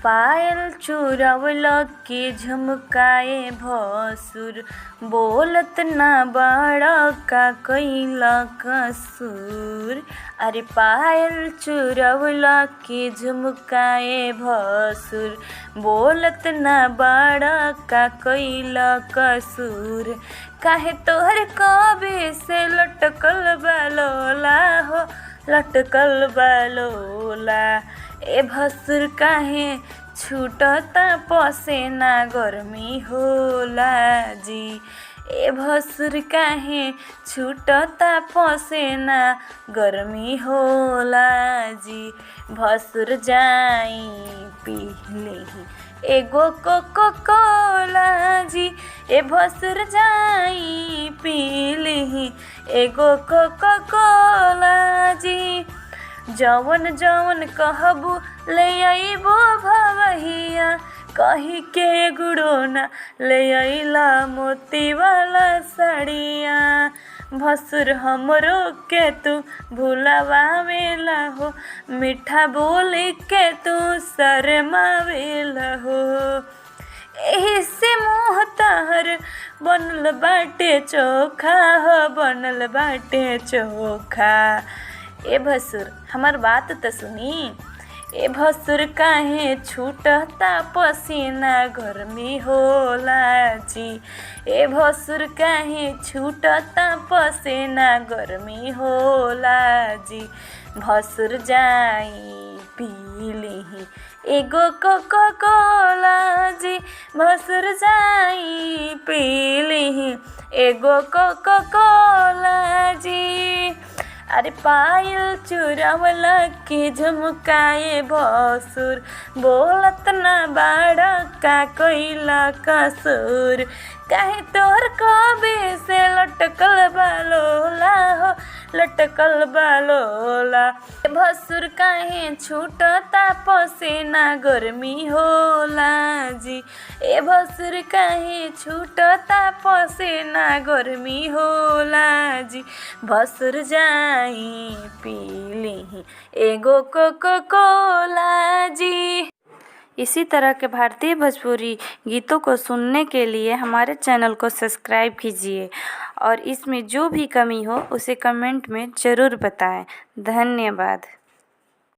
पायल चुरवल के झुमकाए भसुर, बोलत ना बड़ा का कइला कसूर। अरे पायल चुरवल के झुमकाए भसुर, बोलत ना बड़ा का कइला कसूर। काहे तोहर कबे से लटकल बालोला हो, लटकल बालोला। ए भसुर काहे छूटता पसेना गर्मी होला जी। ए भसुर काहे छूटता पसेना गर्मी होला जी। भसुर जाई पी लेही एगो कोको कोला जी। ए भसुर जाई पी लेही एगो कोको कोला जी। जवन जवन कहबू ले अइबो भवहिया, कही के गुड़ोना ले अइला मोती वाला साड़िया। भसुर हमरो के तू भुलावेला हो, मीठा बोली के तू शरमावेला हो। एही से मुँह तहर बनल बाटे चोखा हो, बनल बाटे चोखा। ए भसुर हमार बात त सुनी। ए भसुर काहे छूटता पसीना गर्मी होला जी। ए भसुर काहे छूटता पसीना गर्मी होला जी। भसुर जाई पी लेही एगो कोको कोला जी। भसुर जाई पी लेही एगो कोको कोला जी। अरे पायल चुरवल के झुमकाए भसुर, बोलत ना बड़ा का कइला कसूर। काहे तोहर कबे से लटकल बालोला हो, लटकल बालोला। भसुर काहे छूटता पसेना गर्मी होला जी। ए भसुर काहे छूटता पसेना गर्मी होला जी। भसुर जाई पी लेही एगो कोको कोला जी। इसी तरह के भारतीय भोजपुरी गीतों को सुनने के लिए हमारे चैनल को सब्सक्राइब कीजिए और इसमें जो भी कमी हो उसे कमेंट में ज़रूर बताएं। धन्यवाद।